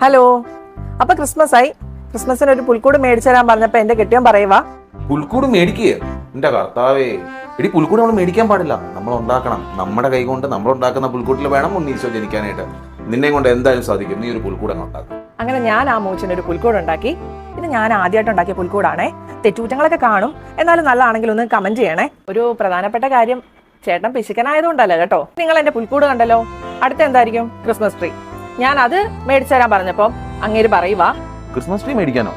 Hello, അപ്പൊ Christmas ആയി. ക്രിസ്മസിന് ഒരു പുൽക്കൂട് മേടിച്ചു തരാൻ പറഞ്ഞപ്പോ എന്റെ കെട്ടിയോൻ പറയുവാ പുൽക്കൂട് മേടിക്കുക. എന്റെ കർത്താവേ, എടി പുൽക്കൂട് നമ്മൾ മേടിക്കാൻ പാടില്ല, നമ്മൾ ഉണ്ടാക്കണം. നമ്മുടെ കൈ കൊണ്ട് നമ്മൾ ഉണ്ടാക്കുന്ന പുൽക്കൂട്ടിൽ വേണം ഉണ്ണീശോ ജനിക്കാനായിട്ട്. നിന്നെ കൊണ്ട് എന്തായാലും സാധിക്കും. നീ ഒരു പുൽക്കൂട് അങ്ങ് ഉണ്ടാക്കും. അങ്ങനെ ഞാൻ ആ മൂച്ചിന് ഒരു പുൽക്കൂട് ഉണ്ടാക്കി. ഇത് ഞാൻ ആദ്യമായിട്ട് ഉണ്ടാക്കിയ പുൽക്കൂടാണേ. തെറ്റുകുറ്റങ്ങളൊക്കെ കാണും, എന്നാലും നല്ലതാണെങ്കിൽ ഒന്ന് കമന്റ് ചെയ്യണേ. ഒരു പ്രധാനപ്പെട്ട കാര്യം, ചേട്ടൻ പിശുക്കനായതുകൊണ്ടല്ല കേട്ടോ. നിങ്ങൾ എന്റെ പുൽക്കൂട് കണ്ടല്ലോ, അടുത്ത എന്തായിരിക്കും? Christmas tree. ഞാൻ അത് മേടിച്ചു തരാൻ പറഞ്ഞപ്പോ അങ്ങേര് പറയുവാ, ക്രിസ്മസ് ട്രീ മേടിക്കാനോ?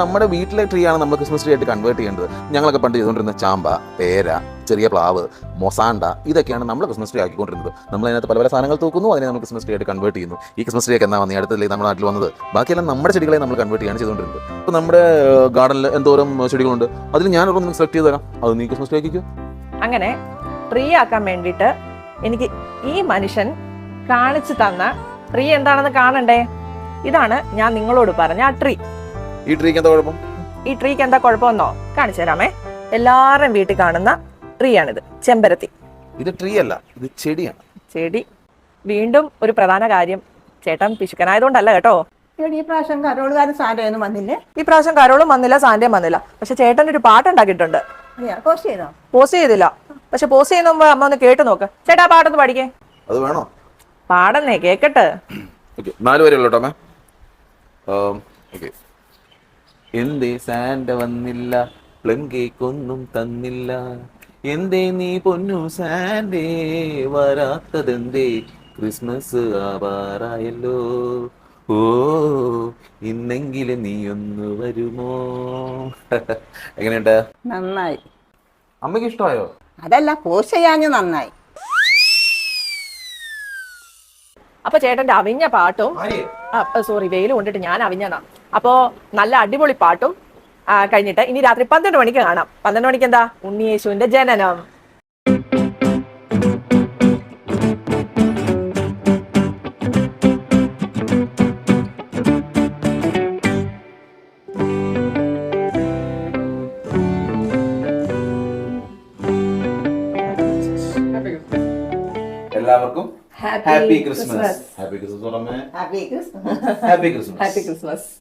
നമ്മുടെ വീട്ടിലെ ട്രീ ആണ് നമ്മൾ ക്രിസ്മസ് ട്രീ ആയിട്ട് കൺവേർട്ട് ചെയ്യേണ്ടത്. ഞങ്ങളൊക്കെ പണ്ട് ചെയ്തുകൊണ്ടിരുന്ന ചാമ്പ, പേര, ചെറിയ പ്ലാവ്, മൊസാണ്ട, ഇതൊക്കെയാണ് നമ്മൾ ക്രിസ്മസ് ട്രീ ആക്കിക്കൊണ്ടിരുന്നത്. നമ്മൾ അതിനകത്ത് പല പല സാധനങ്ങൾ തൂക്കുന്നു, അതിനെ നമ്മൾ ക്രിസ്മസ് ട്രീ ആയിട്ട് കൺവേർട്ട് ചെയ്യുന്നു. ഈ ക്രിസ്മസ് ട്രീ ഒക്കെ എന്നാ വന്നേ അടുത്തല്ലേ നമ്മുടെ നാട്ടിൽ വന്നത്. ബാക്കിയെല്ലാം നമ്മുടെ ചെടികളെ നമ്മൾ കൺവേർട്ട് ചെയ്യാണ് ചെയ്തുകൊണ്ടിരുന്നത്. ഇപ്പോൾ നമ്മുടെ ഗാർഡനിൽ എന്തോരം ചെടികളുണ്ട്, അതിൽ ഞാൻ ഒരെണ്ണം സെലക്ട് ചെയ്ത് തരാം. അത് നീ ക്രിസ്മസ് ട്രീ ആക്കിക്കോ. അങ്ങനെ ട്രീ ആക്കാൻ വേണ്ടിയിട്ട് എനിക്ക് ഈ മനുഷ്യൻ കാണിച്ചു തന്ന ട്രീ എന്താണെന്ന് കാണണ്ടേ? ഇതാണ് ഞാൻ നിങ്ങളോട് പറഞ്ഞ ആ ട്രീ. ഈ ട്രീക്ക് എന്താ കുഴപ്പം? ഈ ട്രീക്ക് എന്താ കുഴപ്പമെന്നോ കാണിച്ചു തരാമേ. എല്ലാവരുടെയും വീട്ടിൽ കാണുന്ന ട്രീ ആണിത്, ചെമ്പരത്തി. ഇത് ട്രീ അല്ല, ഇത് ചെടിയാണ്. ചെടി. വീണ്ടും ഒരു പ്രധാന കാര്യം, ചേട്ടൻ പിശുക്കനായതുകൊണ്ടല്ല കേട്ടോ. ഈ പ്രാവശ്യം കരോളുകാരൻ സാന്റയൊന്നും വന്നില്ലേ? ഈ പ്രാവശ്യം കരോളും വന്നില്ല, സാന്റയും വന്നില്ല. പക്ഷെ ചേട്ടൻ ഒരു പാട്ട് ഉണ്ടാക്കിയിട്ടുണ്ട്. പോസ്റ്റ് ചെയ്തോ? പോസ്റ്റ് ചെയ്തില്ല, പക്ഷെ പോസ്റ്റ് ചെയ്യുന്ന മുമ്പ് അമ്മ ഒന്ന് കേട്ട് നോക്ക്. ചേട്ടാ ആ പാട്ടൊന്ന് പഠിക്കേ. അത് വേണോ? പാടന്നേ, കേക്കട്ടെ. 4 വരെയുള്ളൂ കേട്ടോ. എന്തേ സാന്റ വന്നില്ല, പ്ലം കേക്ക് ഒന്നും തന്നില്ല, എന്തേ നീ പൊന്നു സാന്റേ വരാത്തതെന്തേ, ക്രിസ്മസ് ആവാറായല്ലോ, ഓ ഇന്നെങ്കിലും നീ ഒന്ന് വരുമോ? എങ്ങനെയുണ്ട്? നന്നായി. അമ്മയ്ക്ക് ഇഷ്ടമായോ? അതല്ല, പോസ്റ്റ് ചെയ്യാഞ്ഞു നന്നായി. അപ്പൊ ചേട്ടന്റെ അവിഞ്ഞ പാട്ടും, സോറി വെയിൽ കൊണ്ടിട്ട് ഞാൻ അവിഞ്ഞതാ. അപ്പോ നല്ല അടിപൊളി പാട്ടും കഴിഞ്ഞിട്ട് ഇനി രാത്രി 12 മണിക്ക് കാണാം. 12 മണിക്ക് എന്താ? ഉണ്ണിയേശുവിന്റെ ജനനം. എല്ലാവർക്കും happy Christmas. Happy Christmas. Happy Christmas. Happy Christmas. Happy Christmas.